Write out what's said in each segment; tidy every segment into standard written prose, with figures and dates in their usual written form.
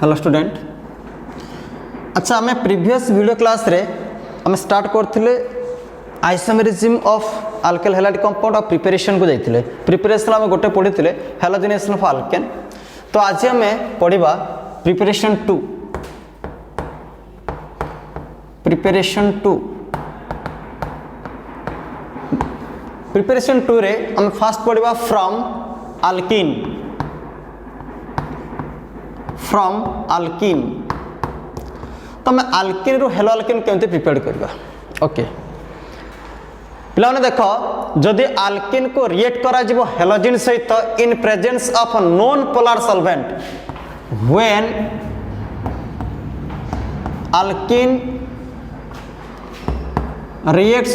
Hello student. अच्छा आम previous video class रे आम स्टार्ट करथिले आइसोमेरिज्म ऑफ अल्केल हैलाइड कंपाउंड और प्रिपरेशन को जाइथिले। प्रिपरेशन आम गोटे पढ़ीथिले हैलोजेनेशन ऑफ अल्केन। तो आज आम पढ़िबा प्रिपरेशन 2। प्रिपरेशन 2 रे हम फास्ट पढ़िबा फ्रॉम अल्कीन। तो मैं अल्कीन रु हेलो अल्कीन केमते प्रिपेयर करबा। ओके पिलाने देखो जदि अल्कीन को रिएक्ट करा जिवो हेलोजिन सहित in presence of non polar solvent when alkyne reacts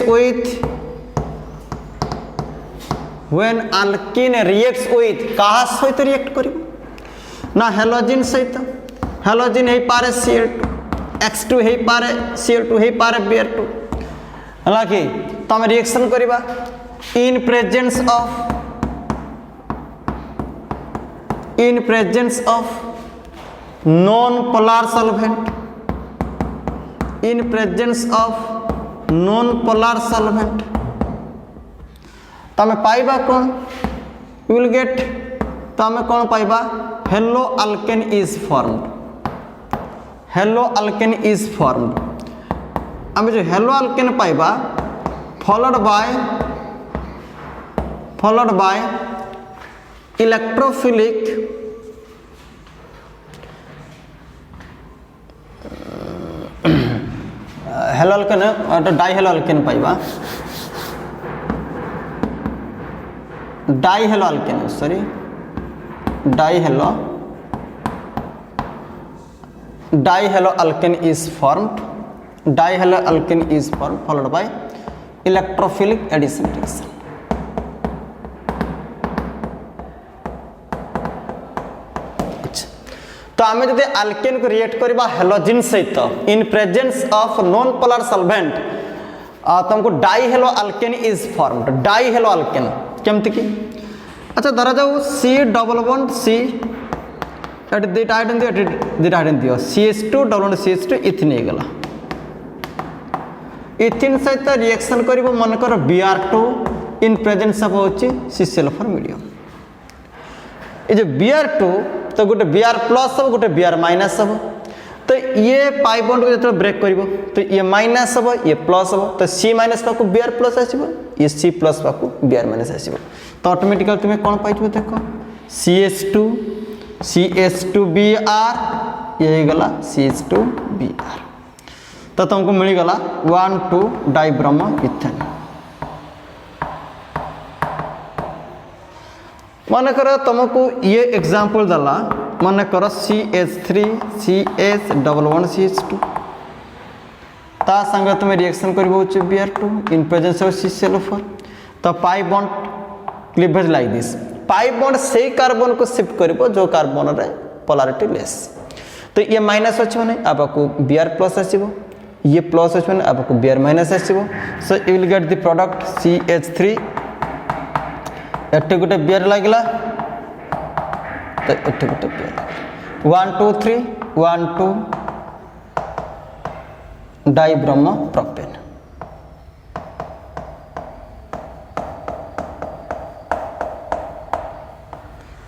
with कहा सहित रिएक्ट करिवो ना हेलोजिन सहित। हेलोजिन हे पारे Cl2, X2 हे पारे Cl2 हे पारे Br2। हालांकि तो हम रिएक्शन करिबा इन presence of non polar solvent. In presence of non polar solvent तो हमें पाइबा कौन यू विल गेट। तो हमें कौन पाइबा halo alkane is formed. Hello alkane is formed हमें जो हेलो अल्केन पाइबा followed by electrophilic halo alkane di halo alkane पाइबा di halo alkane sorry di halo alkane is formed. Di halo alkane is formed followed by electrophilic addition reaction. तो आम जब alkene को react करबा halogen सहित in presence of non polar solvent तुमको di halo alkane is formed. Di halo alkane केमती की अच्छा धरा जाऊ सी डबल बॉन्ड सी एट दुईटा हाइड्रोजन दियो एट दुईटा हाइड्रोजन दियो CH2 डबल बॉन्ड CH2 इथिन हो गला। इथिन सहित रिएक्शन करिवो मन कर Br2 इन प्रेजेंस ऑफ होची CCl4 मीडियम। ये जो Br2 तो गोटे Br प्लस हम गोटे Br माइनस हम। तो ये पाई बॉन्ड को जो ब्रेक करिवो तो ये माइनस हम ये प्लस हम। तो C माइनस पाकु Br प्लस आसीबो ये C प्लस पाकु Br माइनस आसीबो। तो ऑटोमेटिकली तुम्हें कौन पाइबो देखो CH2Br ये गला CH2Br। तो तुमको मिल गला 1,2 डाइब्रोमो इथेन। मन कर तुमको ये एग्जांपल दला मन कर CH3 CH double bond CH2 ता संग तुम्हें रिएक्शन करबो Br2 in presence of CCl4। तो pi bond cleavage like this. Pi bond से कार्बन को शिफ्ट करिवो जो कार्बन रे पोलैरिटी लेस। तो ये माइनस अछि माने आपको Br प्लस आसीबो ये प्लस अछि माने आपको Br माइनस आसीबो। So you will get the product CH3 एटे गोटे Br लागला तो एटे गोटे Br लागला 1 2 3 1 2 dibromo propane.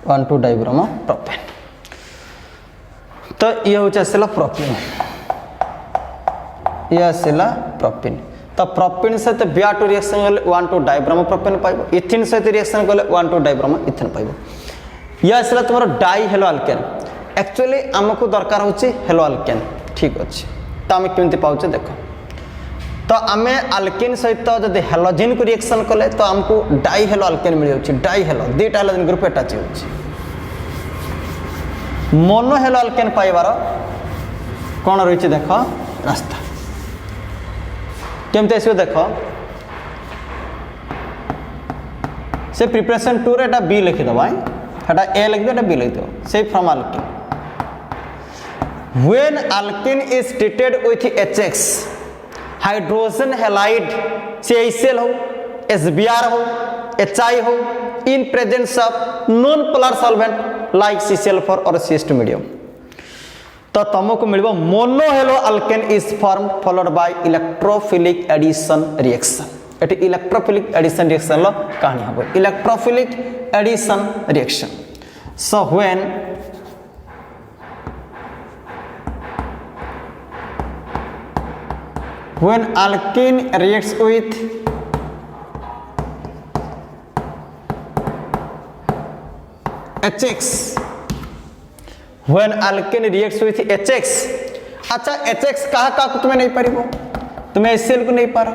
One two dibromo propane. तो ये हो आसला प्रोपेन ये आसला प्रोपेन। तो प्रोपेन सहित Br2 रिएक्शन गले 1 2 डाइब्रोमो प्रोपेन पाइबो। इथिन सहित रिएक्शन गले 1 2 डाइब्रोमो इथेन पाइबो। ये आसला तुमरो डाई हेलो अल्केन। एक्चुअली हमको दरकार होची हेलो अल्केन ठीक अछि। तो हम केमती पाउचे देखो। तो आम अल्केन सहित जब हेलोजिन को रिएक्शन कले तो हमको डाई हेलो अल्केन मिल जाउची। डाई हेलो दुईटा हेलोजिन ग्रुप अटैच होउची। मोनो हेलो अल्केन पाइबार कौन रही देख रास्ता केमती आसो देख से प्रिपरेशन 2 रे बी लिखिदेव एटा ए लिखिद एटा बी लिखिदेव से from alkene. When alkene is treated with HX hydrogen halide CHCl हो SBr हो HI हो in presence of non polar solvent like CCl4 और CH2 medium तो तुमको मिल mono halo alkane is form followed by electrophilic addition reaction. एटी electrophilic addition reaction लो कहानी हम electrophilic addition reaction. So when alkene reacts with HX, when alkene reacts with HX, अच्छा HX कहा को तुम्हें नहीं पारिबो, तुम्हें HCl को नहीं पारा,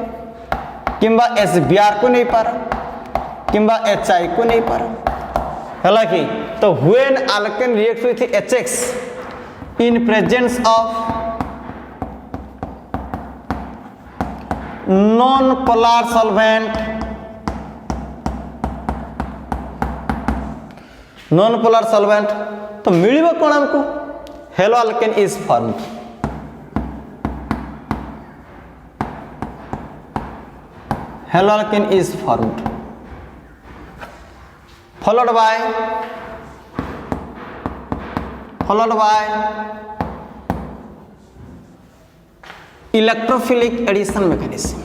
किंबा SBr को नहीं पारा, किंबा HI को नहीं पारा, है कि तो when alkene reacts with HX in presence of non polar solvent, non polar solvent तो मिलिबो कोन हमको hello alkane is formed. Hello alkane is formed followed by electrophilic addition mechanism.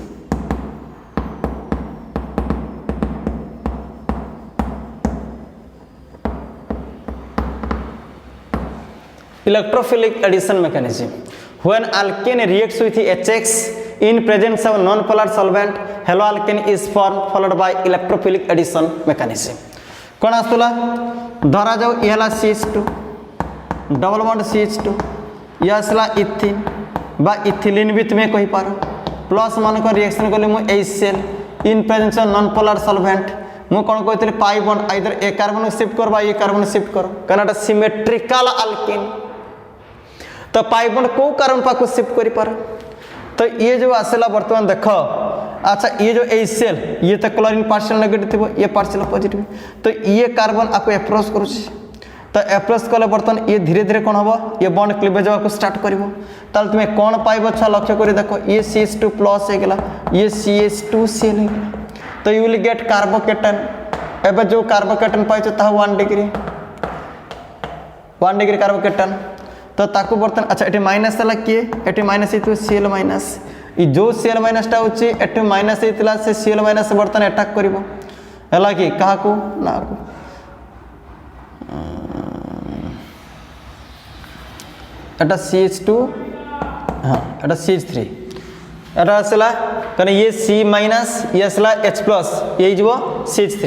Electrophilic addition mechanism when alkene reacts with HX in presence of non-polar solvent, halo alkene is formed followed by electrophilic addition mechanism। कौन आसला धरा जाओ ये हला CH2 double bond CH2 ये आसला इथिन बा ethylene भी तुम्हें कही पार प्लस मान को रिएक्शन कले मु HCl in presence of non polar solvent मु कोन कहतले पाई बॉन्ड आइदर ए कार्बन शिफ्ट कर बा ए कार्बन शिफ्ट कर कनाटा सिमेट्रिकल अल्केन तो पाई बॉन्ड को कार्बन पाको शिफ्ट करि पार। तो ये जो आसला वर्तमान देखो अच्छा ये जो HCl ये तो क्लोरीन पार्शियल नेगेटिव थिबो ये पार्शियल पॉजिटिव तो ये कार्बन आपको अप्रोच करूची तो अप्रोच कले बर्तन ये धीरे धीरे कौन हम ये बॉन्ड क्लीवेज को स्टार्ट करिवो ताल तुम्हें कौन पाइबो छा लक्ष्य करी देखो ये CH2 प्लस हो गला ये CH2Cl हो गला तो यू विल गेट कार्बोकेटन एबे जो कार्बोकेटन पाइछ ता 1 डिग्री कार्बोकेटन तो ताकू बर्तन अच्छा एटी माइनस हला के एटी माइनस इतु Cl माइनस ई जो Cl माइनस टा होची एटी माइनस इतला से Cl माइनस बर्तन अटैक करिवो हला कि कहा को ना को एटा CH2 हाँ एटा CH3 एटा असला कने ये C माइनस ये असला H प्लस ये जीवो CH3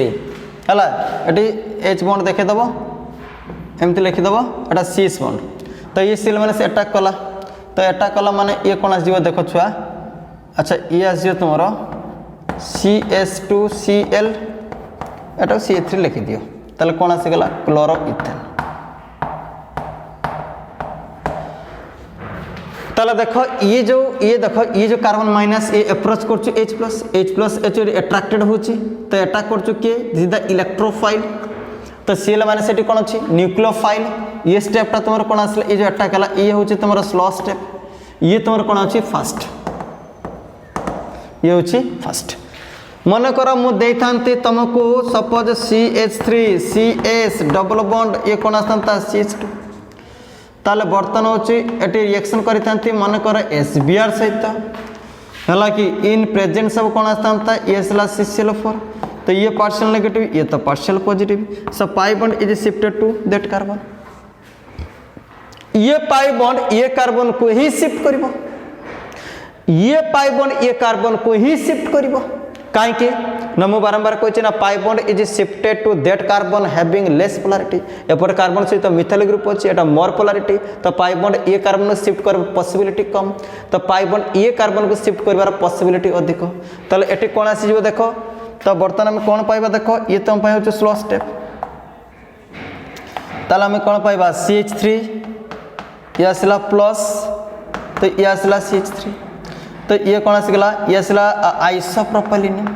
हला एटी H बॉन्ड देखे दबो एमती लिखि दबो एटा CH बॉन्ड तो ये Cl माइनस अटैक कला तो अटैक कला माने ये कोन आस जीवो देखो छुआ अच्छा ये आस जीवो तुमरो CH2Cl एटा CH3 लिखि दियो तले कोन आसी गला क्लोरो इथेन। ताला देखो ये जो कार्बन माइनस ये अप्रोच करछु H प्लस H अट्रैक्टेड होची तो अटैक करछु के दिस द इलेक्ट्रोफाइल तो Cl माइनस एटी कोन अछि न्यूक्लियोफाइल ये स्टेप ता तुमर कोन आसले ये जो अटैक हला ये होची तुमर स्लो स्टेप ये तुमर कोन अछि फास्ट ये होची फास्ट मन कर मु देथांती तुमको suppose CH3 CS double bond ये कोन आसंता CH2 ताले बर्तन होची एटी रिएक्शन करिथांती मन कर SBr सहित हला कि इन प्रेजेंस ऑफ कोन आसंता CCl4 तो ये पार्शियल नेगेटिव ये तो partial positive so pi bond is shifted to that carbon ये पाई बॉन्ड ये कार्बन को ही शिफ्ट करिवो ये पाई बॉन्ड ये कार्बन को ही शिफ्ट करिवो काहे के न मु बारंबार कहछि ना pi bond is shifted to that carbon having less polarity एपर कार्बन सहित मिथाइल ग्रुप अछि एटा मोर पोलैरिटी तो पाई बॉन्ड ये कार्बन शिफ्ट कर पॉसिबिलिटी कम तो पाई बॉन्ड ये कार्बन को शिफ्ट करबार पॉसिबिलिटी अधिक तले एटी कोन आसी जिवो देखो तो बर्तन में कौन पाइबा देखो ये तुम पाइ हो स्लो स्टेप ताला में कौन पाइबा CH3 ये आसला प्लस तो ये आसला CH3 तो ये कौन आसगला ये आसला आइसोप्रोपाइलिन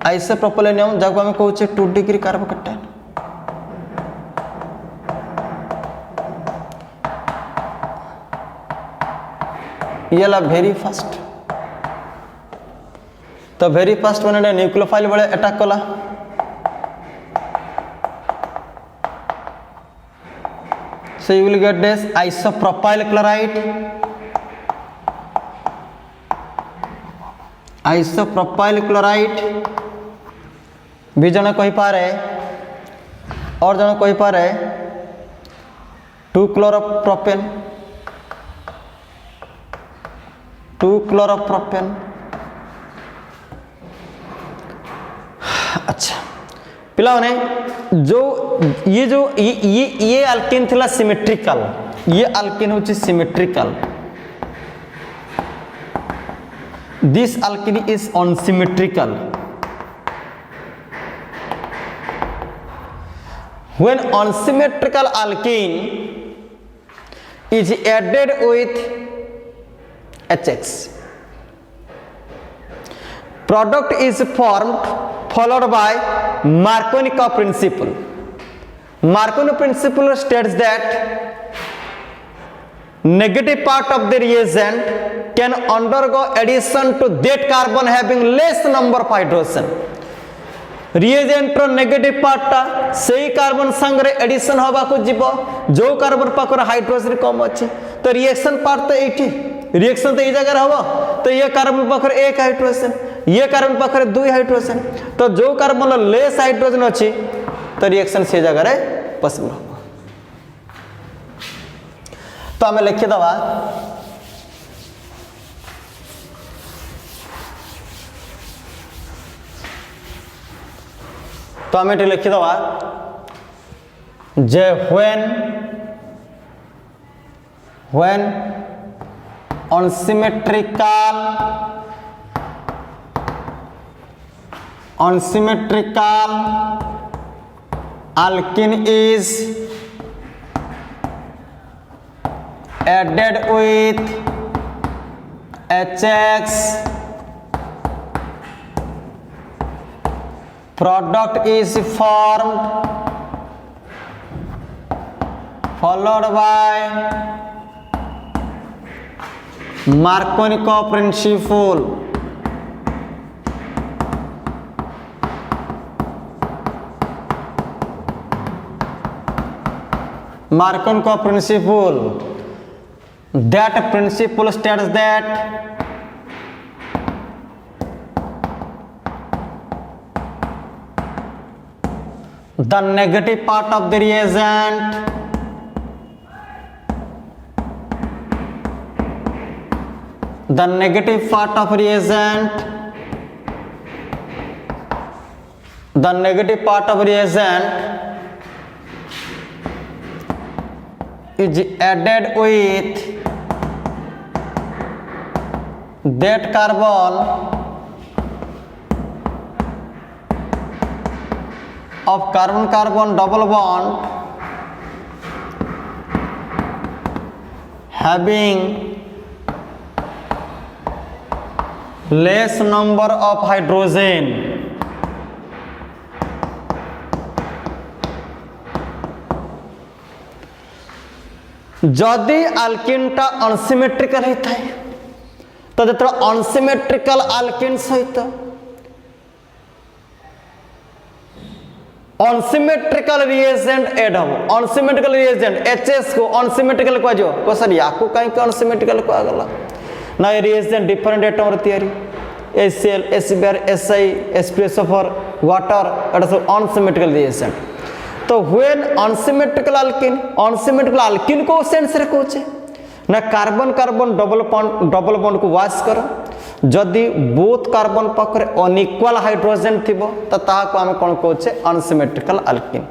आइसोप्रोपाइलिन जाको हम कहूचे 2 डिग्री कार्बोकेटन ये ला वेरी फास्ट तो वेरी फास्ट माने न्यूक्लियोफाइल बळे अटैक कला So you will get this isopropyl chloride. Isopropyl chloride भी जन कही पारे और जन कही पारे 2-chloropropane 2-chloropropane। अच्छा पिला ने जो ये अल्केन थिला सिमेट्रिकल, ये अल्केन होची symmetrical, this alkane is unsymmetrical. When unsymmetrical alkene is added with HX, product is formed followed by Markovnikov principle. Markovnikov principle states that negative part of the reagent can undergo addition to that carbon having less number of hydrogen. Reagent negative पार्टा सही carbon संगे addition हवा को जीव जो carbon पाखर hydrogen कम अच्छे तो reaction part तो ये रिएक्शन तो ये जगह हम तो ये कार्बन पाखर 1 हाइड्रोजन, ये कार्बन पाखर 2 हाइड्रोजन, तो जो कार्बन लेस हाइड्रोजन अच्छी तो रिएक्शन से जगह पॉसिबल हम। तो आम लिखिदवा तो आम ये लिखिदवा जे when unsymmetrical alkene is added with HX, product is formed followed by Markovnikov principle. Markovnikov principle, that principle states that the negative part of the reagent is added with that carbon of carbon-carbon double bond having less number of hydrogen. जदि आल्केनटा unsymmetrical होता है तो जो unsymmetrical Alcaine सहित unsymmetrical reagent add हम। Unsymmetrical reagent HS को unsymmetrical कह जो को सर याकू कहीं अनसिमेट्रिकल कह गला ना ये रिएजेंट डिफरेंट एटम तैयारी HCl HBr SI H2SO4 water एटा सब अनसिमेट्रिकल रिएजेंट। तो व्हेन अनसिमेट्रिकल अल्कीन को सेंस रे कहचे ना कार्बन कार्बन डबल बॉन्ड को वाश कर जदि बोथ कार्बन पाखरे अनइक्वल हाइड्रोजन थिबो तो ताहा को आमे कोन कहचे अनसिमेट्रिकल अल्कीन।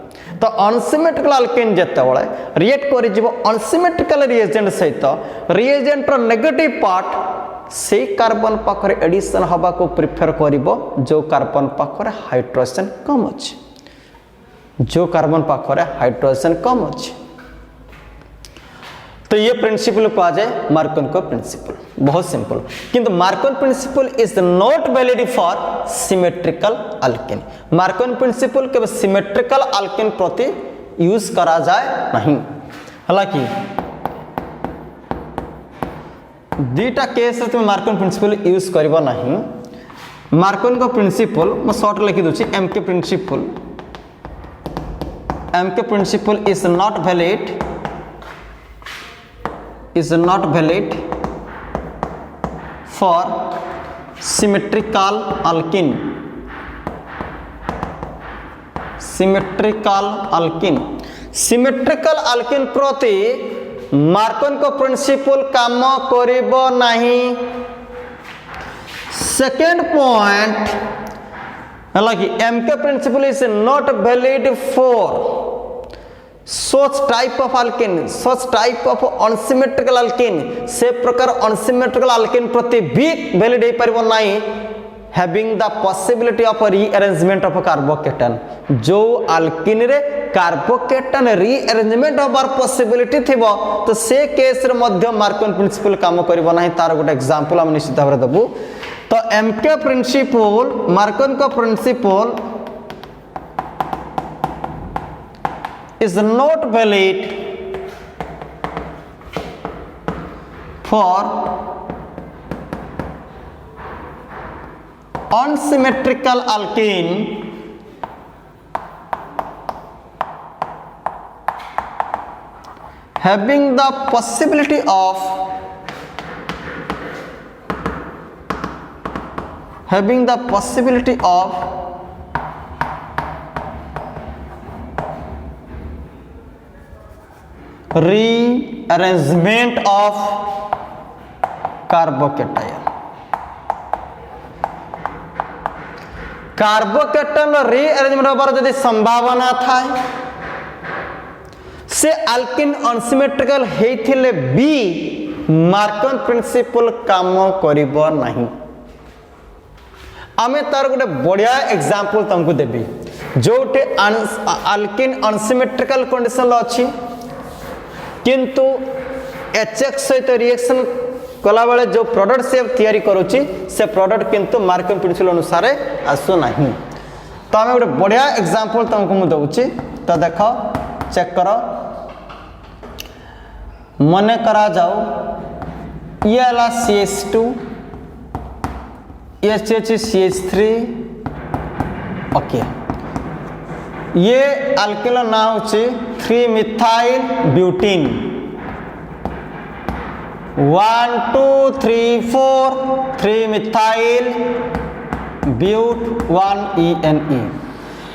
तो अनसिमेट्रिकल अल्कीन जेते बळे रिएक्ट करि जिवो अनसिमेट्रिकल रिएजेंट सहित रिएजेंट रो नेगेटिव पार्ट से कार्बन पाखरे एडिशन हवा को प्रिफर करिवो जो कार्बन पाखरे हाइड्रोजन कम अछि, जो कार्बन पाखरे हाइड्रोजन कम अछि। तो ये प्रिंसिपल कहा जाए मार्कोनिको प्रिंसिपल, बहुत सिंपल। किंतु मार्कोन principle is not valid for symmetrical alkene. मार्कोन प्रिंसिपल केवल सिमेट्रिकल अल्केन प्रति यूज करा जाए नहीं। हालांकि दुईटा केस में मार्कोन प्रिंसिपल यूज करबो नहीं। मार्कोनिको प्रिंसिपल मैं शॉर्ट लिखि दूची MK principle. MK principle is not valid is not valid for symmetrical alkene. Symmetrical alkene. Symmetrical alkene प्रति मार्कन को प्रिंसिपल काम करिबो नाही. सेकेंड पॉइंट है कि MK principle is not valid for such type of alkene, such type of unsymmetrical alkene, से प्रकार unsymmetrical alkene प्रति भी valid हो परिबो नाही. having the possibility of rearrangement of carbocation, जो alkene रे carbocation rearrangement होबार possibility थिबो तो से केस रे मध्य मार्कन प्रिंसिपल काम करिबो नाही. तार गोटे एग्जांपल हम निश्चित भाव देबू. तो MK प्रिंसिपल मार्कन को principal is not valid for unsymmetrical alkene having the possibility of rearrangement of carbocation. कार्बोकेटन rearrangement होबार जदि संभावना थाए से अल्किन अनसिमेट्रिकल हेथिले भी मार्कन प्रिंसिपल काम करिबो नाही. आमे तार गोटे बढ़िया एग्जांपल तुमको देबी जोटे अल्किन अनसिमेट्रिकल कंडीशन अछि किंतु HX सहित रिएक्शन कला बेले जो प्रोडक्ट से तैयारी करूची से प्रोडक्ट किंतु मार्कन प्रिंसिपल अनुसार आसु नाही. तो आमे गोटे बढ़िया एग्जांपल तुमको मु दउची. तो देखो चेक करो. मने करा जाओ ये वाला CH2 ये CH3 ओके. ये अल्किल ना होची 3 methyl butene 1 2 3 4 3 methyl but 1 ENE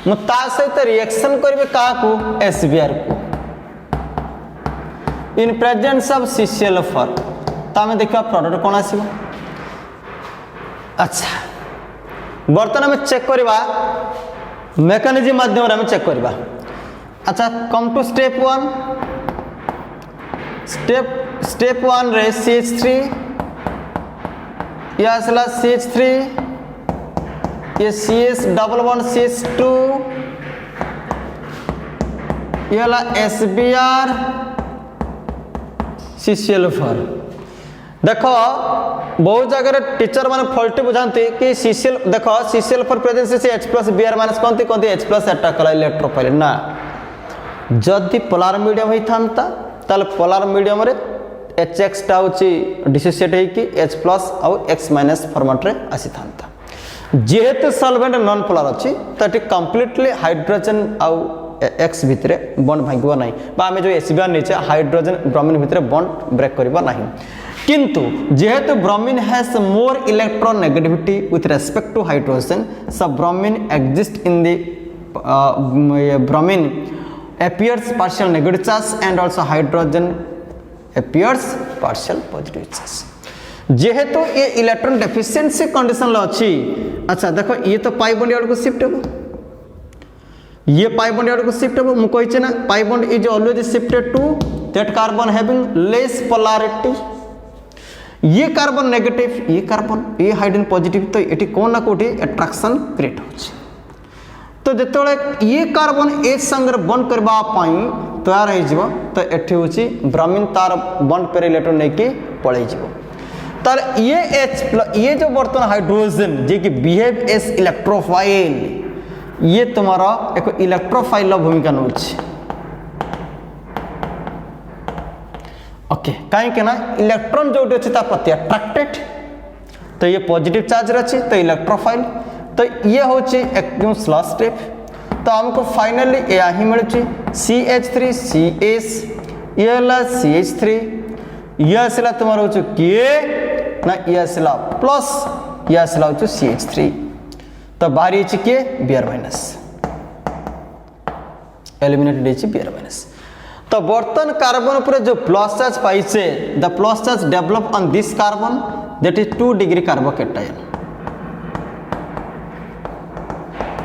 मुता सहित रिएक्शन करिवे काकू SBr को इन प्रेजेंस ऑफ CCl4. तो आमे देखा प्रोडक्ट कोन आसीबो. अच्छा बर्तन में चेक करवा मेकानिज्म माध्यम रे हम चेक करवा. अच्छा कम टू स्टेप 1. स्टेप 1 रे CH3 या असला CH3 ये CH11 CH2 ये वाला SBr CCl4. देखो बहुत जगह टीचर माने फॉल्टी बुझाती कि CCl देखो CCl4 प्रेजेंस से H+Br माइनस कोनती कोनती H+ अटैक कला इलेक्ट्रोफाइल ना. जदि पोलार मीडियम होई थांता ताल पोलार मीडियम रे HX टा होची डिसोसिएट है कि H+ और X- फॉर्मेट रे आसी थांता. जेहेतु सॉल्वेंट नॉन पोलार अछि तटी कंप्लीटली हाइड्रोजन और X भितरे बॉन्ड भांगिबो नाही बा हमें जो SBr नीचे हाइड्रोजन ब्रोमीन भितरे बॉन्ड ब्रेक करबो नाही. किंतु जेहेतु bromine has more electronegativity with respect to hydrogen so bromine exist in the bromine appears partial negative charge and also hydrogen appears partial positive charge. जेहेतु ये इलेक्ट्रॉन डेफिशिएंसी कंडीशन ला अछि. अच्छा देखो ये तो पाई बॉन्ड याड को शिफ्ट हो ये पाई बॉन्ड याड को शिफ्ट हो. मु कहि छै ना pi bond is always shifted to that carbon having less polarity. ये कार्बन नेगेटिव ये कार्बन ये हाइड्रोजन पॉजिटिव तो एटी कोन ना कोठी अट्रैक्शन क्रिएट होछि. तो जेतोले ये कार्बन ए संग बॉन्ड करबा पाई तैयार हो जिवो तो एठी होछि ब्रोमीन तार बॉन्ड पर इलेक्ट्रॉन नै के पळै जिवो. तार ये H+ ये जो बर्तन हाइड्रोजन जे कि बिहेव एज इलेक्ट्रोफाइल ये तुम्हारा एक इलेक्ट्रोफाइल भूमिका नउछि. ओके काहे के ना इलेक्ट्रॉन जो अछि ता प्रति अट्रैक्टेड तो ये पॉजिटिव चार्ज रछि तो इलेक्ट्रोफाइल. तो ये होछि एकदम स्लो स्टेप. तो हमको फाइनली यही मिलुछि CH3 CS ये वाला CH3 ये आसला तुम हूँ किए ना ये आसला प्लस ये आसला हूँ CH3 तो बाहरी किए Br minus eliminated Br minus. तो बर्तन कार्बन पर जो प्लस चार्ज पाइसे the plus charge develop on this carbon that is 2 degree carbocation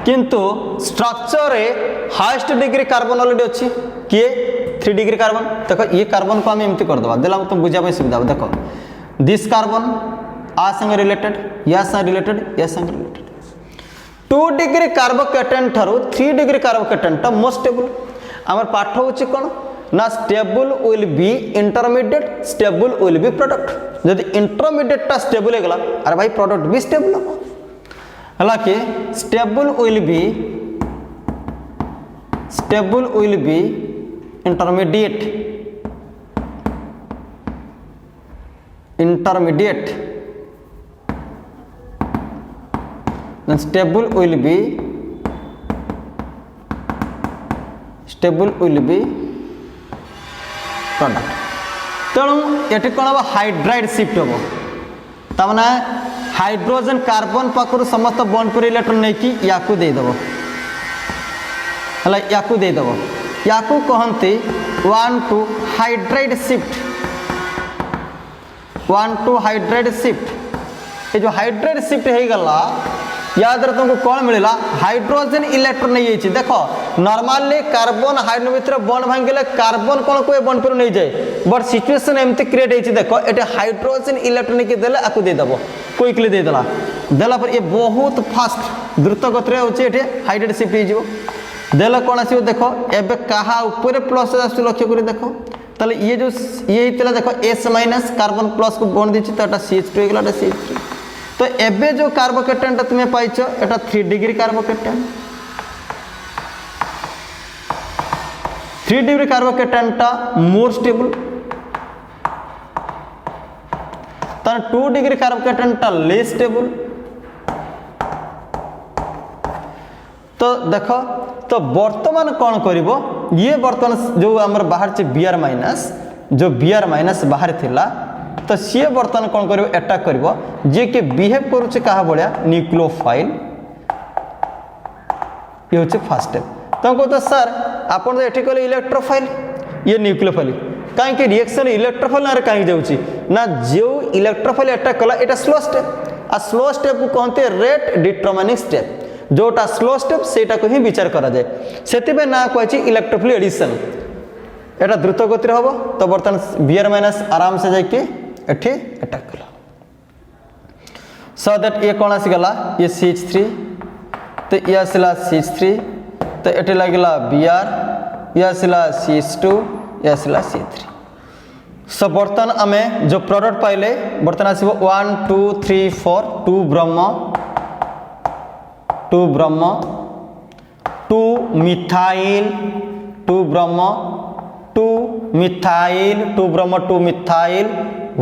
किंतु स्ट्रक्चर रे हाईएस्ट डिग्री कार्बन ऑलरेडी अच्छी किए 3 डिग्री कार्बन। देखो ये कार्बन को आम एमती करदे देला तुम बुझा सुविधा हो। देखो दिस कार्बन आ संगे रिलेटेड या संगे रिलेटेड या संगे रिलेटेड 2 डिग्री कार्बोकेटायन ठारू 3 डिग्री कार्बोकेटायन टा मोस्ट स्टेबल। आमर पाठ होची कोन ना stable will be intermediate stable will be product. जदि इंटरमीडिएट टा स्टेबल हेगला अरे भाई प्रोडक्ट भी स्टेबल हो हला कि stable will be intermediate then stable will be product। तेणु ये कौन हम हाइड्राइड शिफ्ट हम तमना हाइड्रोजन कार्बन पाखर समस्त बॉन्ड पर इलेक्ट्रॉन नहीं कि याकू देदेव है याकू देदेव याकू कहते 1 to hydride shift 1 to hydride shift. ये जो हाइड्राइड शिफ्ट हो गला या द्वारा तुमको कौन मिलला हाइड्रोजन इलेक्ट्रॉन नहीं जाइए। देखो नॉर्मली कार्बन हाइड्रोजन भितर बॉन्ड भांगिले कार्बन कौन को बॉन्ड पर नहीं जाए बट सिचुएशन एमती क्रिएट होती। देखो ये हाइड्रोजन इलेक्ट्रॉन के देले आकु दे दबो क्विकली दे देला देला पर ये बहुत फास्ट द्रुत गति होचे एटे हाइड्राइड शिफ्ट हो जिवो देला कौन आसीबो। देखो एबे कहा ऊपर प्लस आसु लक्ष्य करी देखो ताले ये जो ये हितला देखो S माइनस कार्बन प्लस को बॉन्ड दिछि तो एटा CH2 हो गेला एटा CH3। तो एबे जो कार्बोकेटायन टा तुम्हें पाइछ एटा 3 डिग्री कार्बोकेटायन 3 डिग्री कार्बोकेटायन टा मोर स्टेबल तार 2 डिग्री कार्बोकेटायन टा लेस स्टेबल। तो देखो तो वर्तमान कौन करिवो ये वर्तमान जो हमर बाहर से Br माइनस जो Br माइनस बाहर थिला तो सी बर्तमान कौन कर अटैक कर जे कि बिहेव करुचे कहा भाया न्यूक्लियोफाइल ये हूँ फास्ट स्टेप। तो कहते सर आप ये कहले इलेक्ट्रोफाइल ये न्यूक्लियोफाइल कहीं रिएक्शन इलेक्ट्रोफाइल ना कहीं जाऊँगी ना जो इलेक्ट्रोफाइल अटैक कला यहाँ स्लो स्टेप आ स्लो स्टेप को कहते रेट डिटरमाइनिंग स्टेप जोटा स्लो स्टेप सेटा को ही विचार करा जाए से ना कही इलेक्ट्रोफाइल एडिशन एटा द्रुत गति हम तो बर्तमान Br माइनस आराम से जाके एठी अटैक कला सो दैट ये कौन आसीगला ये CH3 तो ये आसला CH3 तो एठी लागला Br ये आसला CH2 ये आसला CH3। सो बर्तमान आमे जो प्रोडक्ट पाइले बर्तमान आसीबो 1 2 3 4 2 ब्रह्म 2 मिथाइल 2 ब्रह्म 2 मिथाइल 2 ब्रह्म 2 मिथाइल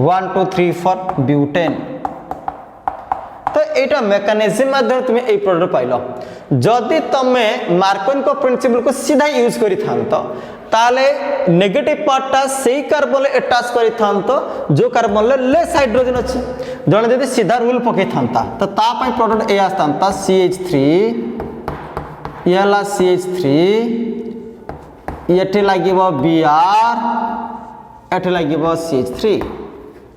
1 2 3 4 ब्यूटेन। तो यहाँ मेकानिज्म माध्यम तुम्हें ये प्रोडक्ट पाइल जदि तुमे मार्कोनी को प्रिंसिपल को सीधा यूज करि थांतो ताले नेगेटिव पार्टा सेही कार्बन अटैच करि थांतो जो कार्बन ले लेस हाइड्रोजन अछि जने जदि सीधा रूल पके थांता तो ता पई प्रोडक्ट ए आस्तांता CH3 यला CH3 एठी लागिबो Br एठी लागिबो CH3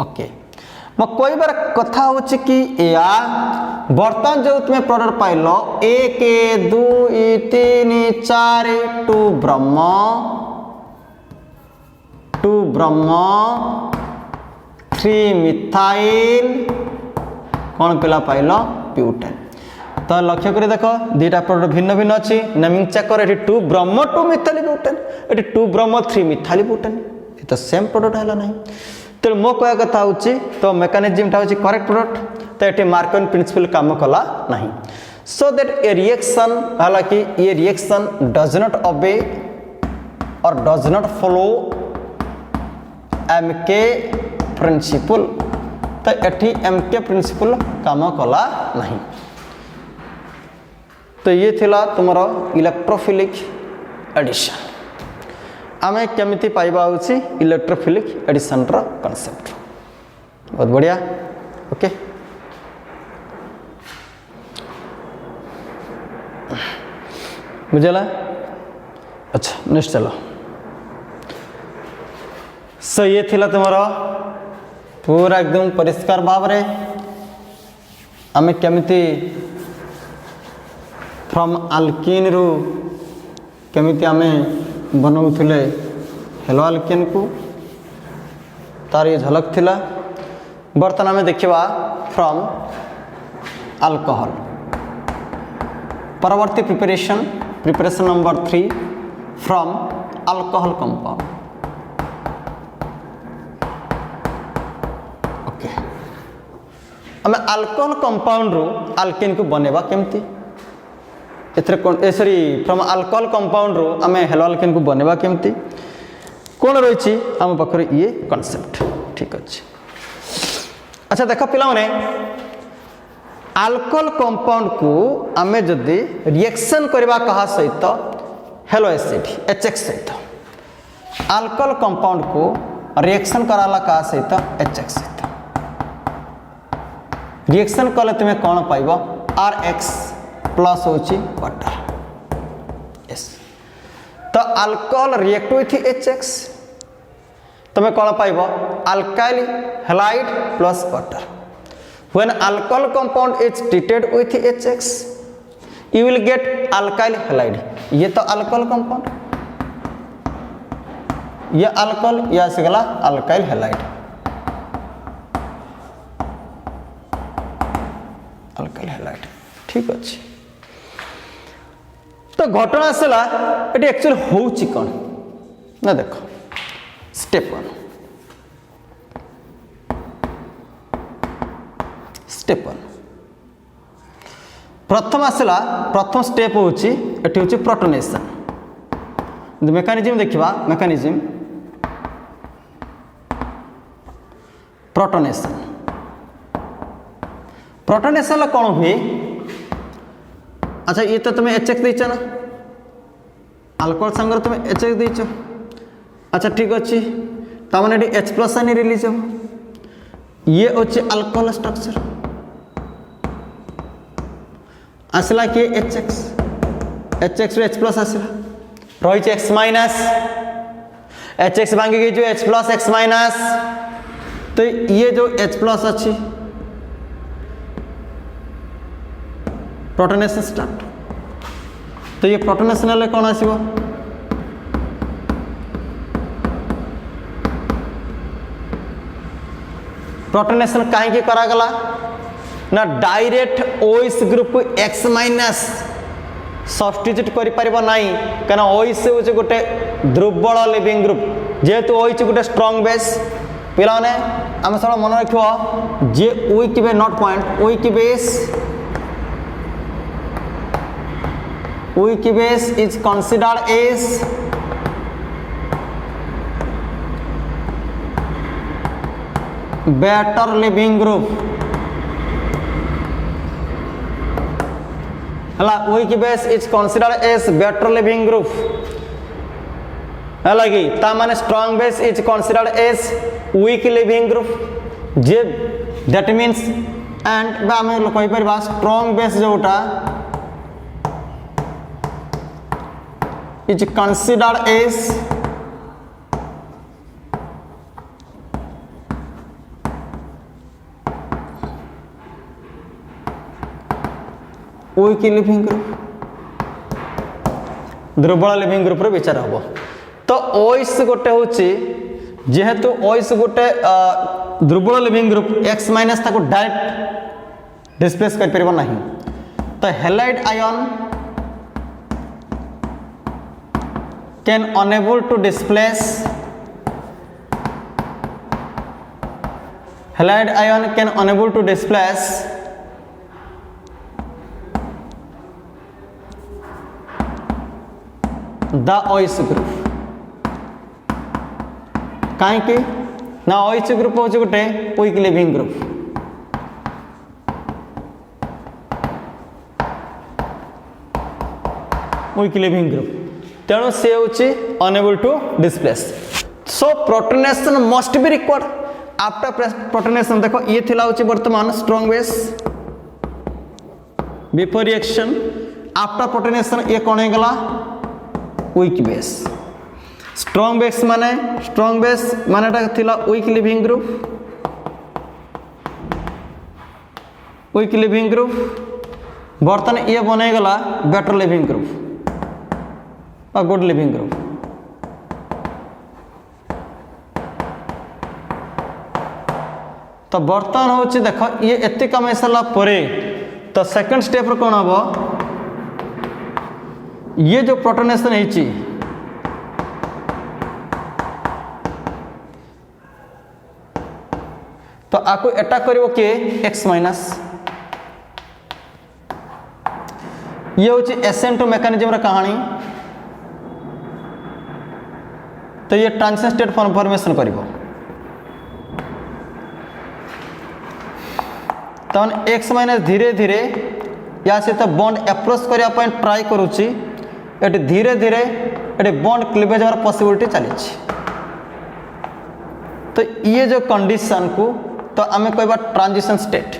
ओके। मैं कोई बार कथा होची कि या बर्तमान जो तुम्हें प्रोडक्ट पाइल 1 2 3 4 2 ब्रह्म 3 मिथाइल कौन पिला पाइल ब्यूटेन। तो लक्ष्य करी देख दुटा प्रोडक्ट भिन्न भिन्न अच्छी नेमिंग चेक कर 2 ब्रह्म 2 मिथाइल ब्यूटेन ये 2 ब्रह्म 3 मिथाइल ब्यूटेन ये तो सेम प्रोडक्ट है ना। तो मो कह कथा होची तो मेकानिज्म टा होची करेक्ट प्रोडक्ट तो ये मार्कोनी प्रिंसिपल काम कला नहीं सो दैट ए रिएक्शन हालांकि ये रिएक्शन डज नॉट ओबे और does not follow MK principle तो एठी MK प्रिंसिपल काम कला नहीं। तो ये थिला तुम्हारा इलेक्ट्रोफिलिक एडिशन। आमे केमिति पाइबा होछि इलेक्ट्रोफिलिक एडिशन रो कांसेप्ट। बहुत बढ़िया। ओके बुझला। अच्छा नेक्स्ट चलो। सो ये थिला तुम्हारा पूरा एकदम परिष्कार भाव रे आमे केमिति फ्रॉम अल्किन रु केमिति आमे बनाउथिले हेलो अल्किन को तार ये झलक थिला। बर्तन आमे देखिबा फ्रॉम अल्कोहल। परवर्ती preparation number 3 from alcohol compound. Okay आमे अल्कोहल कंपाउंड रु अल्किन को बनेबा केमती एथरे सॉरी फ्रॉम अल्कोहल कंपाउंड रु आमे हेलो अल्किन को बनेबा केमती कोन रहिछि आम पाखरे ये कांसेप्ट। ठीक अछि। अच्छा देखो पिला माने अल्कोहल कंपाउंड को आमे जदि रिएक्शन करबा कहा सहित हेलो एसिड HX सहित अल्कोहल कंपाउंड को रिएक्शन कराला कहा सहित HX सहित रिएक्शन कले तुमे कोन पाइबो RX प्लस होची वाटर। यस तो अल्कोहल रिएक्ट विथ HX तुमे कोन पाइबो alkyl halide plus water. When alcohol compound is treated with HX, you will get alkyl halide। ये तो अल्कोहल कंपाउंड, ये अल्कोहल या सिगला अल्काइल हैलाइड। अल्काइल हैलाइड ठीक अच्छे। तो घटना आसला ये एक्चुअली होउची कोन ना देखो स्टेप 1 स्टेप 1 प्रथम आसला प्रथम स्टेप होची एठी होची प्रोटोनेशन। मेकानिज्म देखिबा मेकानिज्म प्रोटोनेशन प्रोटोनेशन ला कोन हुए। अच्छा ये तो तुम्हें HX देइछ ना अल्कोहल संगर तुम्हें HX देइछ। अच्छा ठीक अच्छी तामने एठी H प्लस आनी रिलीज हो ये होची अल्कोहल स्ट्रक्चर आसला कि HX रे H प्लस आसला रही X माइनस HX भांगी गई जो H प्लस X माइनस। तो ये जो H प्लस अच्छी प्रोटोनेशन स्टार्ट। तो ये प्रोटोनेशन वाले कौन आसीबो प्रोटोनेशन काहे की करा गला ना direct OH group X minus substitute करि परिबो नाही कना OH होचे गोटे दुर्बल लिविंग ग्रुप जेहेतु OH गोटे स्ट्रांग बेस। पिला ने हम सब मन रखियो जे वीक बे note point weak base is considered as better living group हला weak base is considered as better living group हला कि ता माने strong base is considered as weak living group J that means and बा हम कहि परबा strong base जोटा is considered as weak living group दुर्बल लिविंग ग्रुप रे विचार हबो। तो OH गोटे होची जेहेतु OH गोटे दुर्बल लिविंग ग्रुप X माइनस ताको डायरेक्ट डिस्प्लेस कर परबो नाही। तो halide ion can unable to displace halide ion can unable to displace the OH group काहे कि ना OH ग्रुप हो गोटे weak living group weak living group तेणु सी हूँ unable to displace. So protonation must be required after protonation. देखो ये थिला हूँ वर्तमान strong base before reaction, after protonation ये कौन हो गला वीक बेस। स्ट्रॉन्ग बेस माने थिला weak leaving group, weak leaving group. बर्तमान ये बनईगला better leaving group good leaving group. तो बर्तमान हूँ देख ये एति कम सारा तो सेकंड स्टेप कौन हम ये जो प्रोटोनेशन है तो आपको एटा करिवो किए एक्स माइनस। ये हूँ एसेंटो मेकानिज्म कहानी। तो ये ट्रांजिशन स्टेट फॉर्मेशन करिवो तो एक्स माइनस धीरे धीरे या सहित बॉन्ड अप्रोच करने ट्राई करुच्ची। ये धीरे धीरे ये बॉन्ड क्लीवेज होर पॉसिबिलिटी चली। तो ये जो कंडीशन को तो आम कहबा ट्रांजिशन स्टेट।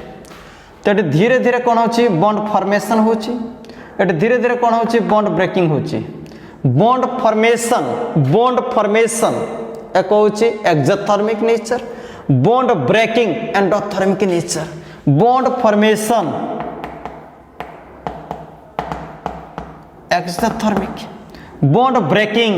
तो ये धीरे धीरे कौन हो बॉन्ड फॉर्मेशन हो, धीरे धीरे कौन हो बॉन्ड ब्रेकिंग हो। बॉन्ड फॉर्मेशन एक हूँ exothermic nature, bond breaking endothermic nature. Bond formation exothermic, bond breaking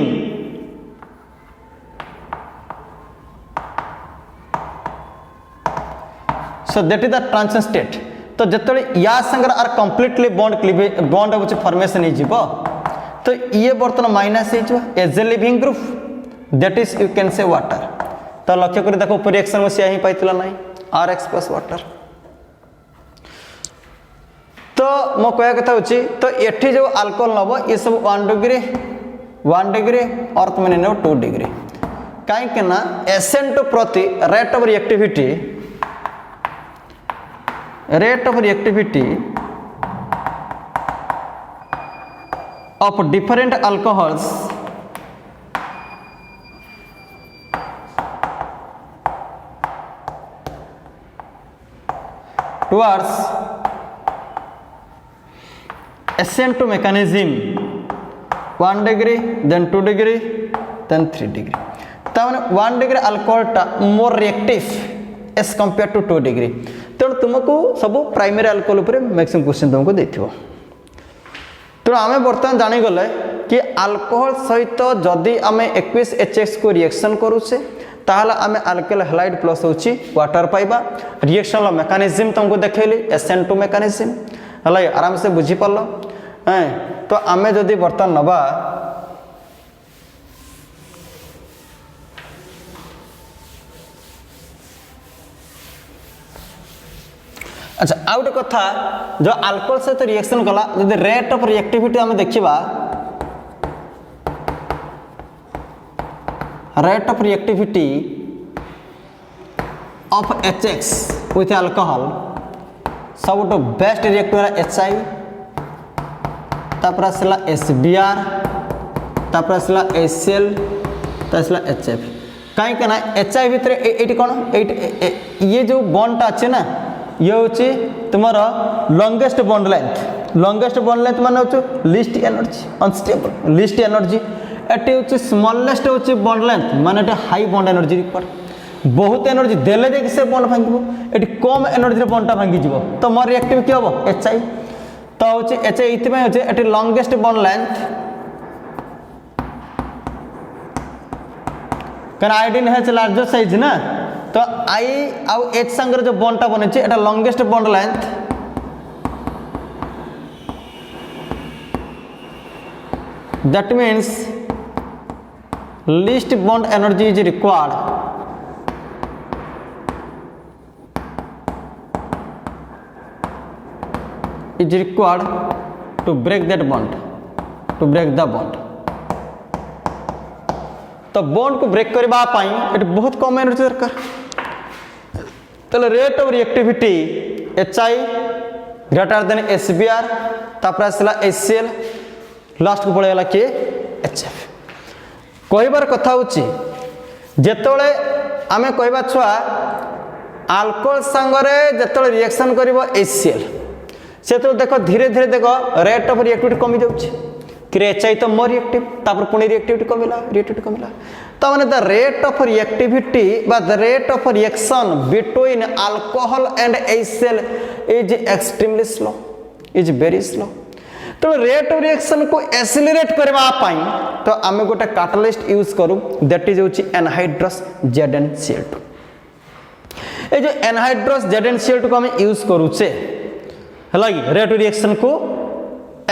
so that is the transition state. तो जिते या संगे आर कंप्लीटली बॉन्ड हूँ फॉर्मेशन हो तो ये बर्तमान minus as a leaving group that is you can say water. तो लक्ष्य कर देखो ऊपर रिएक्शन में सी पाइला ना आर एक्स प्लस वाटर। तो मो कह कथा हूँ तो ये जो अल्कोहल नब ये सब 1 डिग्री अर्थ मैंने नब 2 डिग्री कहीं एसेंट प्रति rate of reactivity of different alcohols towards ascent to mechanism 1 degree then 2 degree then 3 degree। तमाने 1 डिग्री अल्कोहल टा more reactive as compare to 2 degree. तेणु तुमको सब प्राइमरी अल्कोहल उपर मैक्सिमम क्वेश्चन तुमको देथिबो। तेणु आम बर्तमान जानीगले कि अल्कोहल सहित जदि आम AqueousHX को रिएक्शन करुचे ताहले आम अल्कोहल हैलाइड प्लस होची वाटर पाइबा। रिएक्शन मेकानिज्म तुमको देखैली एसेंटो मेकानिज्म है आराम से बुझी पाल। तो आम जदि बर्तमान नबा अच्छा आउ गोटे कथा जो अल्कोहल सहित रिएक्शन कला जदि रेट ऑफ रिएक्टिविटी आम देखा rate of reactivity of HX with alcohol सब बेस्ट रिएक्टिव है HI तापर आसला SBr तापर आसला HCl तापर HF कहीं ना HI भितर ये कौन ये जो बॉन्ड अच्छे ना ये हूँ तुम लंगेस्ट बॉन्ड लेंथ मान हूँ least energy unstable least energy. Eighty हूँ स्मॉलेस्ट हूँ बॉन्ड लेंथ माने हाई बॉन्ड एनर्जी रिक्वायर्ड बहुत एनर्जी देले जाके से बॉन्ड भांग ये कम एनर्जी बॉन्डटा भांगी तो मोर रिएक्टिव किए हम HI। तो हूँ HI ये लंगेस्ट बॉन्ड लेंथ क्या आयोडीन है लार्जर साइज ना तो आई आउ H संगे जो बॉन्डटा बने एटा longest bond length that means least bond energy is required to break that bond to break the bond। तो बॉन्ड को ब्रेक करबा पाई एट बहुत कम एनर्जी दरकार। तो rate of reactivity HI greater than SBr तापर आसला HCl लास्ट को पड़ेगा किए HF कहबार कथा होची जेतोले आमे कहबा छुआ अल्कोहल संगरे जेतोले रिएक्शन करिवो HCl से तो देखो धीरे धीरे देखो रेट ऑफ रिएक्टिविटी कमी जाउची क्रेचाई तो मोर रिएक्टिव तापर पुणी रिएक्टिविटी कमिला तो माने द रेट ऑफ रिएक्टिविटी बा the rate of reaction between alcohol and HCl is extremely slow is very slow तो रेट ऑफ रिएक्शन को एक्सेलरेट करबा पाई तो आमे गोटे कैटलिस्ट यूज करू दैट इज होची एनहाइड्रस ZnCl2 ए जो एनहाइड्रस ZnCl2 को हम यूज करू छे हला कि रेट ऑफ रिएक्शन को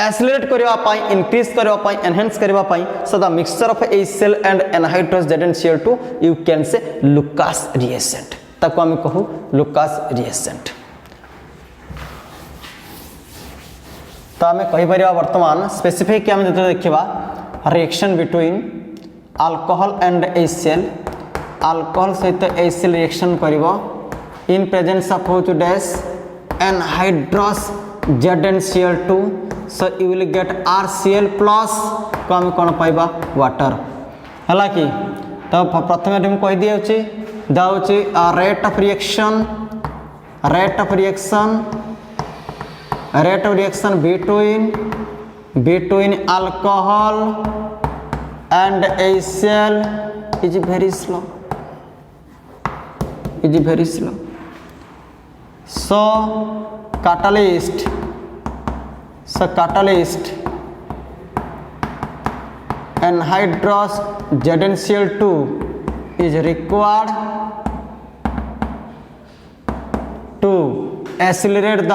एक्सेलरेट करबा पाई इंक्रीज करबा पाई एनहांस करबा पाई so the mixture of HCl and anhydrous ZnCl2 you can say Lucas reactant ताको हम कहू लुकास रिएक्टेंट तो आम कहीपर वर्तमान स्पेसिफिक आम जो देखा reaction between alcohol and HCl alcohol सहित HCl रिएक्शन करिवो इन प्रेजेंस ऑफ हो dash anhydrous ZnCl2 so you will get RCl plus को आम कौन पाइबा वाटर है कि तो प्रथम कही दिए दाऊँ rate of reaction between alcohol and HCl is very slow so catalyst anhydrous ZnCl2 is required to accelerate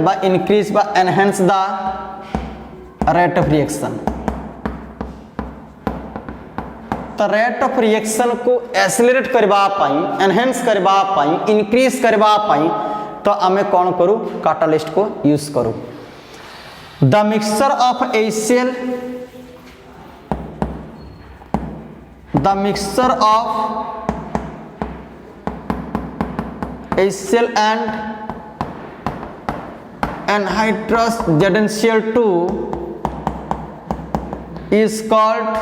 by increase by enhance the rate of reaction तो रेट ऑफ रिएक्शन को एक्सेलरेट करबा पाई एनहांस करबा पाई increase करबा पाई तो आमे कौन करू कैटलिस्ट को यूज करू the mixture of HCl and anhydrous ZnCl2 is called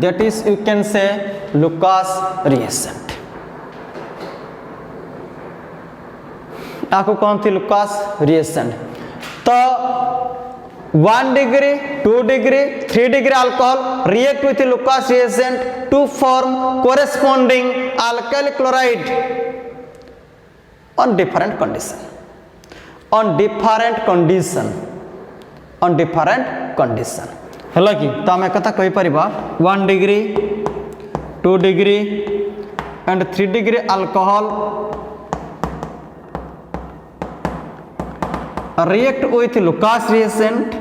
that is you can say Lucas reagent आपको कौन थी Lucas reagent तो 1 degree 2 degree 3 degree alcohol react with Lucas reagent to form corresponding alkyl chloride on different condition हला कि तो आम कथा कही परिबा 1 degree 2 degree and 3 degree alcohol react with Lucas reagent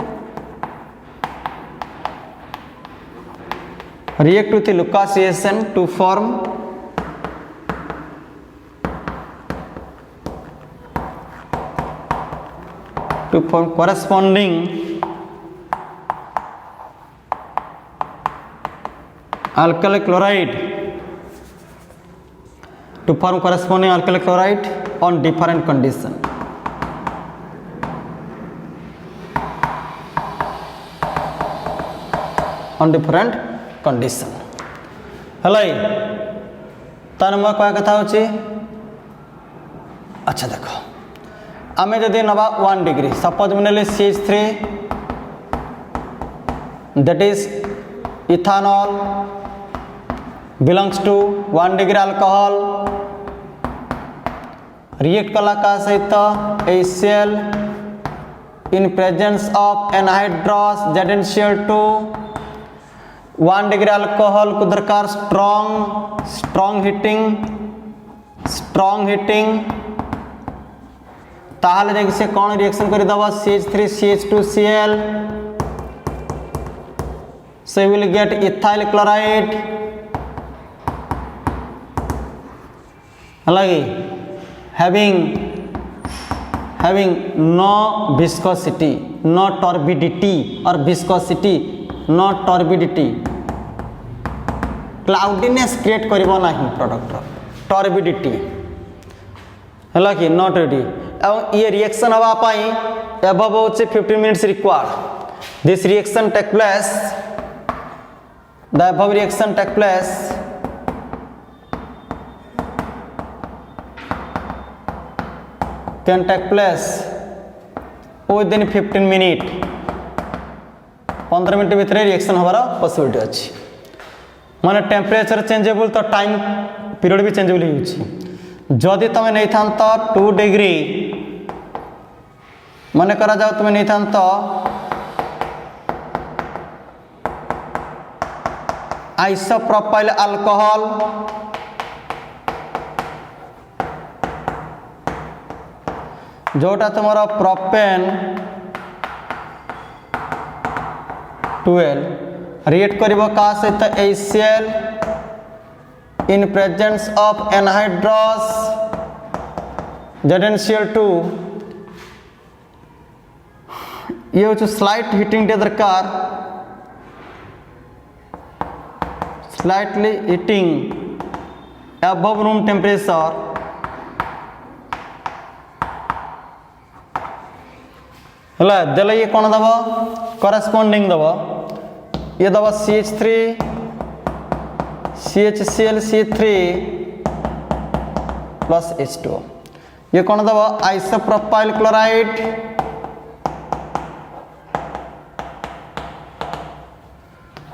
to form corresponding alkyl chloride on different condition हलाई तार मैं कह कथा होची अच्छा देखो आमे जदि नबा 1 degree सपोज मैंने CH3 that is ethanol belongs to 1 degree alcohol react कला का सहित HCl in presence of anhydrous ZnCl2 1 degree alcohol को दरकार strong heating ताहले जैसे से कौन रिएक्शन कर दबा CH3 CH2Cl so you will get ethyl chloride अलग having no viscosity no turbidity or viscosity no turbidity cloudiness create करिवो नाही प्रोडक्ट टर्बिडिटी है कि नॉट रेडी और ये रिएक्शन हवा पाई एबव होचे 15 minutes required this reaction take place the above reaction take place can take place within 15 minute 15 minute भितर reaction हमार पॉसिबिलिटी अच्छी माने टेम्परेचर चेंजेबल तो टाइम पीरियड भी चेंजेबल हो जदि तुम नहीं था 2 डिग्री मन करा जाओ तुम नहीं था आइसोप्रोपाइल अल्कोहल जोटा तुम प्रोपेन 12 रिएक्ट करिवो का सहित HCl in presence of anhydrous ZnCl2 ये हो स्लाइट हीटिंग दे दरकार slightly heating above room temperature है देले ये कौन दब करस्पॉन्डिंग दब ये दब CH3 CHCl C3 plus H2 ये कौन दब आइसोप्रोपाइल क्लोराइड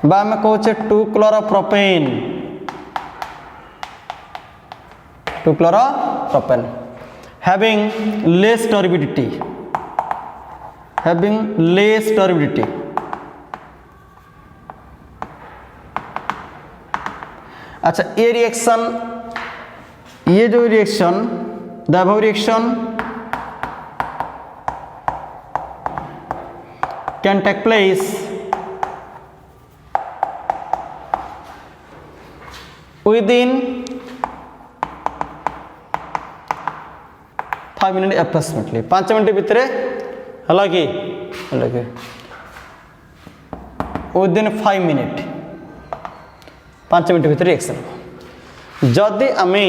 बा में कहे 2 chloropropane 2 chloropropane having less turbidity अच्छा ये रिएक्शन ये जो reaction the above reaction can take place within 5 minute approximately 5 minute भितर है कि within 5 मिनट 5 मिनट भितर रिएक्शन जदि आमे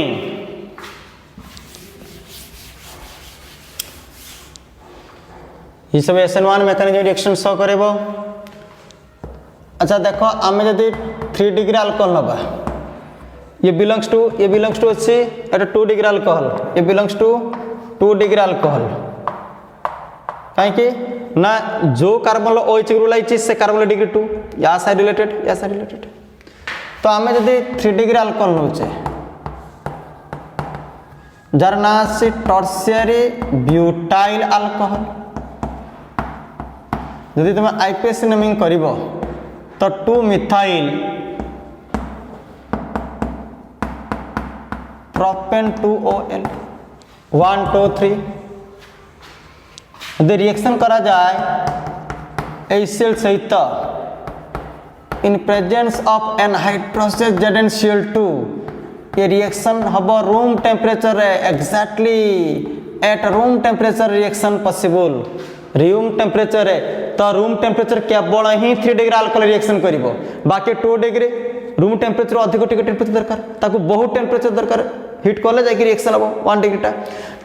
ये सब SN1 मेकानिज्म रिएक्शन शो करेबो अच्छा देखो आमे जदि 3 डिग्री अल्कोहल नबा ये बिलोंग्स टू अच्छी एटा 2 डिग्री अल्कोहल ये बिलोंग्स टू 2 डिग्री अल्कोहल कहीं ना जो कार्बन OH ग्रुप लाइची से कार्बन डिग्री 2 या साइड रिलेटेड तो आमे जदि 3 डिग्री अल्कोहल नौचे जार ना से टर्शियरी ब्यूटाइल अल्कोहल यदि तुम आईपीएस नेमिंग करिवो तो 2 मिथाइल प्रोपेन 2OL 1 2 3 यदि रिएक्शन करा जाए HCl सहित in presence of anhydrous ZnCl2 ये रिएक्शन हम room temperature exactly at room temperature reaction possible room temperature तो रूम टेम्परेचर केवल ही 3 डिग्री अल्कोहल रिएक्शन करिवो बाकी 2 डिग्री रूम टेम्परेचर अधिक टिके टेम्परेचर दरकार ताको बहुत टेम्परेचर दरकार हिट कले जाकि रिएक्शन हम 1 डिग्रीटा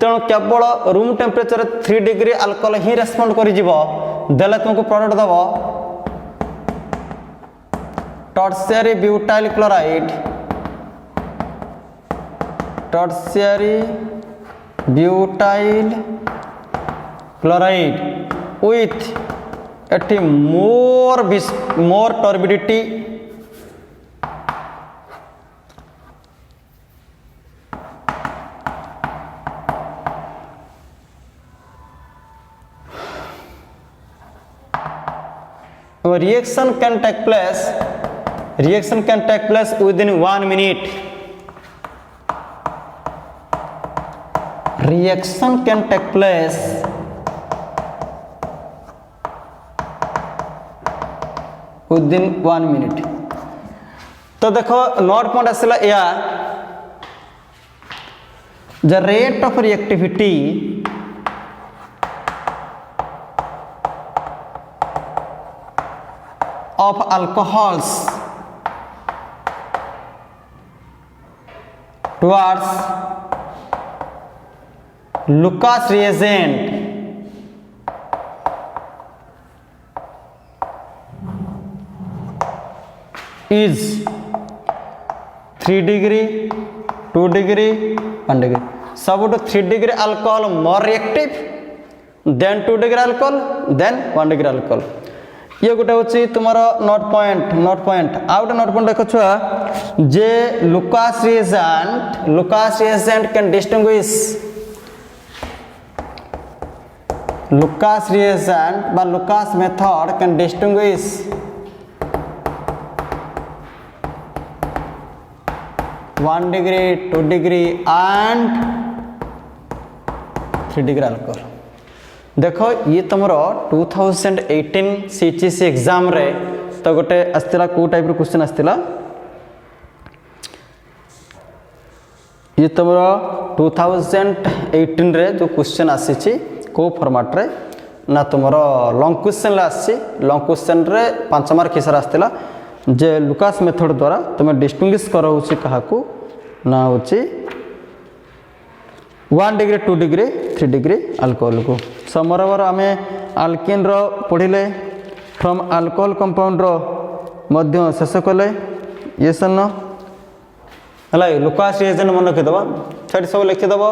तेणु केवल रूम टेम्परेचर 3 डिग्री अल्कोहल ही रेस्पॉन्ड करि जीवो देले तुमको प्रोडक्ट दबो tertiary butyl chloride tertiary butyl chloride with एटी more turbidity reaction can take place within 1 minute reaction can take place within 1 minute तो देखो नोट पॉइंट आसला या the rate of reactivity of alcohols towards Lucas reagent is 3 degree, 2 degree, 1 degree. सबुठ 3 degree alcohol more reactive then 2 degree alcohol then 1 degree alcohol. ये गोटे हूँ तुम note point आ गए note point देख छुआ जे Lucas reagent can distinguish Lucas reagent बा Lucas method can distinguish 1 degree, 2 degree and 3 degree alcohol. देखो ये तुम 2018 सीजीसी एग्जाम रे तो गोटे आसला को टाइप क्वेश्चन आसला ये तुम 2018 रे जो क्वेश्चन आसी को फॉर्मेट रे ना तुम लॉन्ग क्वेश्चन लॉन्ग क्वेश्चन रे 5 मार्क हिसाब आसला जे लुकास मेथड द्वारा तुम डिस्टिंग्विश कर क्या ना हूँ 1 degree, 2 degree, 3 degree अल्कोहल को समरवर आम आल्किन पढ़ले फ्रॉम अल्कोहल कंपाउंड मध्य शेष कले ये सन है लुकास रिएजेंट मन रखीदेव छठी सब लिखिदेव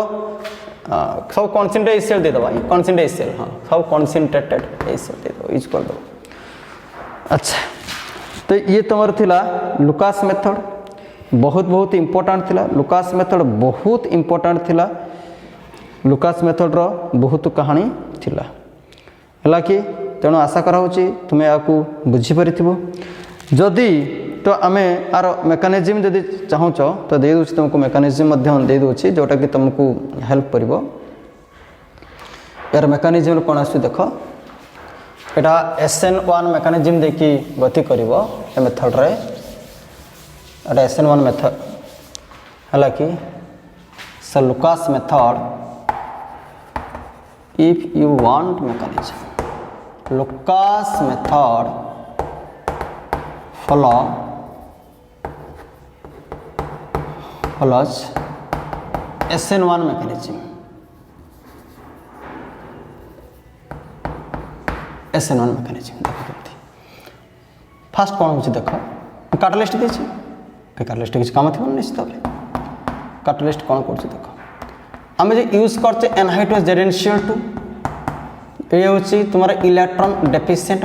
सब कनसेंट्रेटेड एसीएल देदेव कनसेंट्रेटेड एसीएल हाँ सब कनसेंट्रेटेड एसीएल देदेव यूज करदेव। अच्छा तो ये तुम थिला लुकास मेथड बहुत इंपोर्टेंट थिला लुकास मेथड बहुत इंपोर्टेंट थिला लुकास मेथड रो बहुत कहानी थिला है कि तेणु आशा कराऊँगी तुम्हें आपको बुझी पारिथिबो जदि तो आम आर मेकानिज्म जदि चाहूच तो दे दूँ तुमको मेकानिज्म दे दूँगी जोटा कि तुमको हेल्प करिवो यार मेकानिज्म कौन आस देख एटा SN1 मेकानिज्म देखी गति करिवो ए मेथड रे एटा SN1 मेथड है कि so Lucas method if you want mechanism Lucas method follows SN1 mechanism देखो फास्ट कौन हो देख कैटालिस्ट देछि कैटालिस्ट किसी काम थी निश्चित भाव कैटालिस्ट कौन कर देख आम जो यूज करचे एनहाइड्रोस जेडेंशियल 2 ये हूँ तुम इलेक्ट्रॉन डेफिशिएंट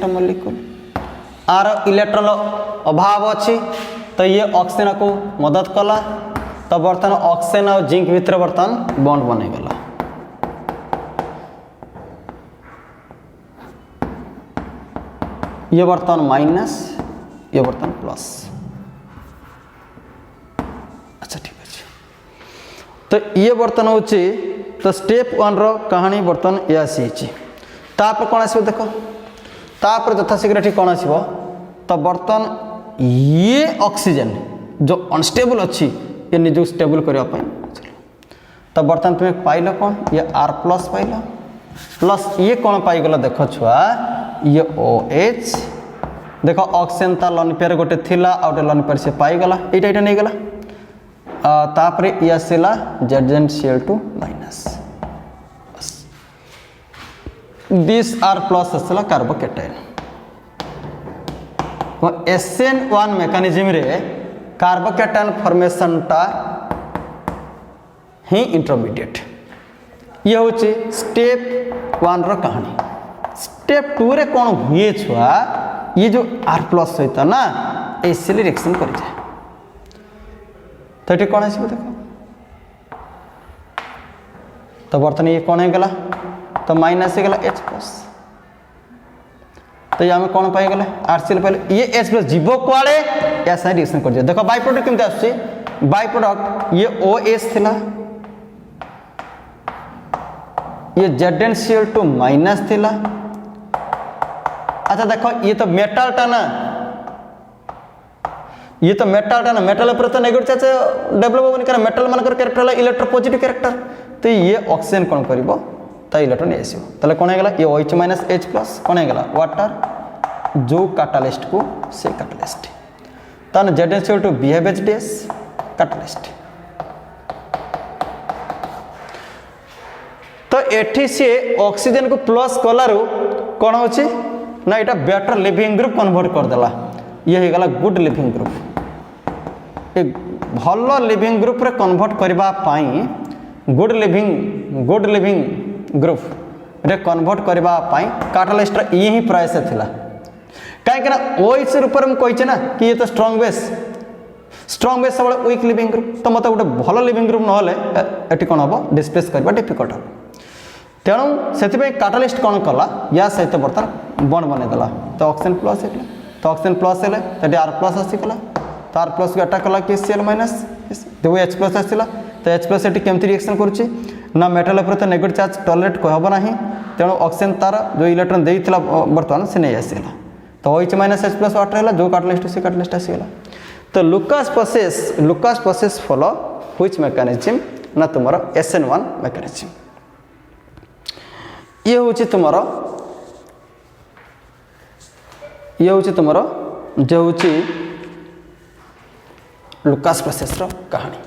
मॉलिक्यूल आर इलेक्ट्रॉन अभाव अच्छी तो ये ऑक्सीजन को मदद कला तो बर्तमान ऑक्सीजन और जिंक भितर बर्तमान बॉन्ड बनेगला ये बर्तमान माइनस ये बर्तमान प्लस। अच्छा ठीक अच्छे तो ये बर्तन हूँ तो स्टेप 1 रो कहानी बर्तन ये आसी तापर कौन आसो देख तापर यथाशीघ्र ठीक कौन आसो तो बर्तन ये ऑक्सीजन जो अनस्टेबल अच्छी ये निज स्टेबल करने तो बर्तन तुम्हें पाइल कौन ये R+ पाइल प्लस ये कौन पाइगल देख छुआ ये OH देख ऑक्सीजन ता लोन पेयर गोटे थिला आ गोटे लोन पेयर से पाइगला एटा नहीं गला तापरे ये आसला ZnCl2 माइनस दिस R+ आसला कार्बोकेटाइन SN1 मेकानिज्म रे कार्बोकेटाइन फॉर्मेशन टा ही इंटरमीडिएट ये हूँ स्टेप 1 रो कहानी। स्टेप 2 रे कौन हुए छुआ ये जो R+ सहित ना एसिड रिएक्शन कर जाए तो ये कौन आसो देख तो बर्तमान ये कौन होगा तो माइनस होगा H+ तो ये आम कौन पाइगले RCl पाइले ये H+ जीव कुआड़े ऐसा रिएक्शन कर देखो बाय प्रोडक्ट केमती आसुची बाय प्रोडक्ट ये OH थिला ये ZnCl2 माइनस थिला। अच्छा देखो ये तो मेटल टा ना ये तो मेटल पर तो नेगेटिव चार्ज डेवलप होनी कारण मेटल मानकर कैरेक्टर है इलेक्ट्रोपॉजिटिव कैरेक्टर तो ये ऑक्सीजन कौन करिवो तो इलेक्ट्रॉन आसो ताले कौन होगा ये OH- H+ कौन होगा वाटर जो कैटालिस्ट को से कैटालिस्ट तान ZnCl2 behave as DS catalyst. तो एठी से ऑक्सीजन को प्लस कलारू कौन होची ना एटा बेटर लिविंग ग्रुप कन्वर्ट कर देला, ये हो गला गुड लिविंग ग्रुप। एक भल लिविंग ग्रुप रे कन्वर्ट करबा पाई गुड लिविंग ग्रुप रे कन्वर्ट करबा पाई कैटलिस्ट ये ही प्रयास थिला। कहीं ना OH रूप में कही ना कि ये तो स्ट्रॉन्ग बेस सब वीक लिविंग ग्रुप, तो मत गोटे भल लिविंग ग्रुप ना ये कौन हम डिस्प्लेस करवा डिफिकल्ट हम। तेणु से कैटलिस्ट कौन कला या सहित बर्तमान बंड बनईदेला, तो ऑक्सीजन प्लस है, तो ऑक्सीजन प्लस है R प्लस आसीगला, तो R प्लस को अटैक कला कि Cl माइनस जो H प्लस आसला, तो H प्लस ये केमती रिएक्शन करुच्ची ना मेटल उपर तो नेगेटिव चार्ज टॉलरेट कहब ना, तेणु ऑक्सीजन तार जो इलेक्ट्रॉन देता बर्तमान से नहीं आसला, तो OH minus H plus water है जो कैटलिस्ट से कैटलिस्ट आसीगला। तो Lucas process follow which mechanism ना तुम SN1 मैकेनिज्म। ये हूँ तुमर जो हूँ लुकास प्रोसेस रो कहानी।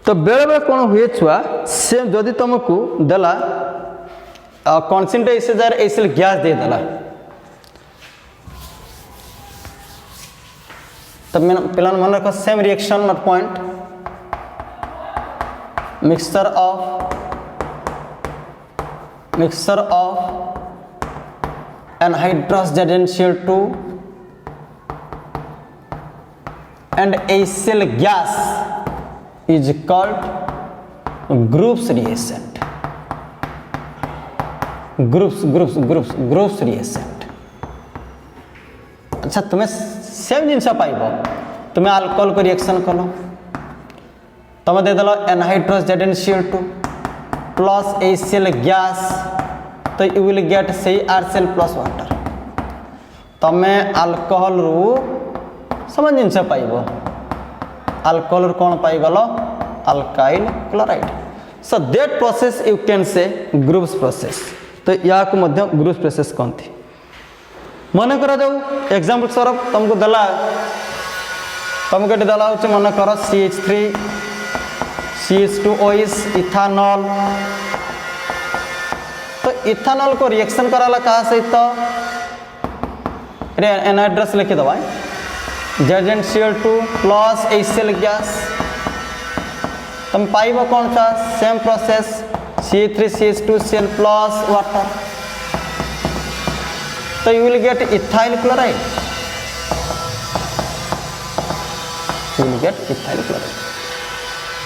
तो बेले बेले कौन हुए छुआ से जदि तुमको देला कॉन्सेंट्रेट एसिड गैस दे देला, तो पिला मन रख same reaction not point mixture of anhydrous ZnCl2 and HCl gas is called groups reagent। Groups reagent. अच्छा तुम्हें सेम जिनस पाइब, तुम्हें अल्कोहल को रिएक्शन कल, तुम देदेल anhydrous ZnCl2 plus HCl gas, तो you will get say RCl plus water. तुम्हें अल्कोहल रु समान जिनस पाइब, अल्कोहल रु कौन पाइगल alkyl chloride. So that process you can say groups process. तो या को मध्य ग्रुप्स प्रोसेस कहती। मन करा जाऊ एग्जांपल स्वरूप तुमको दला, तुमको ये दला हो मन कर CH3 CH2OH इथानॉल। तो इथानॉल को रिएक्शन कराला कहा सहित एनहाइड्रस लिखी दबा ZnCl2 प्लस HCl गैस, तुम पाइब कौन सा same process C3CH2Cl plus water, तो you will get ethyl chloride,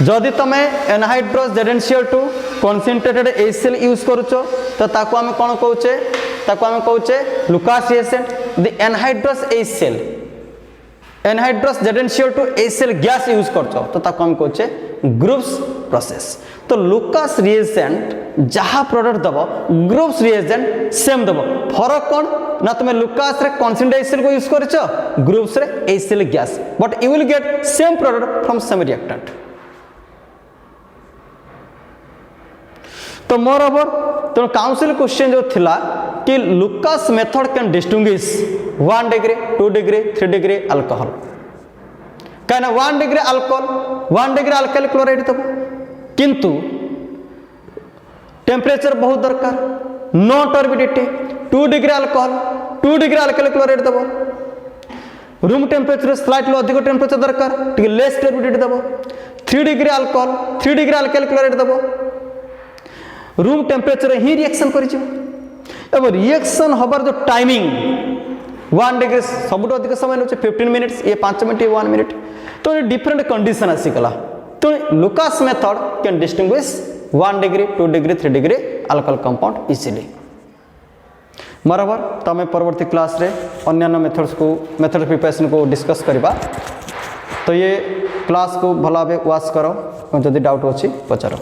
जदि तुम anhydrous ZnCl2 concentrated HCl use करुच, तो ताको आमे कौन कहूचे, ताको आमे कहूचे Lucas reagent. The anhydrous ZnCl2 HCl gas use करछ, तो ताको हम कहूचे ग्रुप्स प्रोसेस। तो लुकास रिएजेंट जहाँ प्रोडक्ट दब ग्रुप्स रिएजेंट सेम दब, फरक कौन ना तुम्हें लुकास रे कॉन्सेंट्रेटेड HCl को यूज करछ, ग्रुप्स रे HCl gas, but you will get same product from same reactant. तो मोर ओवर तो काउंसिल क्वेश्चन जो थिला कि Lucas method can distinguish 1 degree 2 degree 3 degree alcohol, कहना 1 degree alcohol 1 degree alkyl chloride दब, किंतु टेम्परेचर बहुत दरकार, no turbidity. 2 degree alcohol 2 degree alkyl chloride दब, रूम टेम्परेचर स्लाइटली अधिक टेम्परेचर दरकार, टी लेस टर्बिडिटी दब। 3 degree alcohol 3 degree alkyl chloride दब, रूम टेम्परेचर ही रिएक्शन कर रिएक्शन हबार जो टाइमिंग 1 डिग्री सब अधिक समय नौ 15 मिनिट्स, ये 5 मिनट 1 मिनिट, तो ये डिफरेंट कंडीशन आसीगला। तो Lucas method can distinguish 1 degree 2 degree 3 degree alcohol compound easily. बराबर तो आम परवर्ती क्लास रे अन्य मेथड प्रिपरेशन को डिस्कस करवा। तो ये क्लास को भल भाव वाच कर, जदि डाउट अच्छी पचार।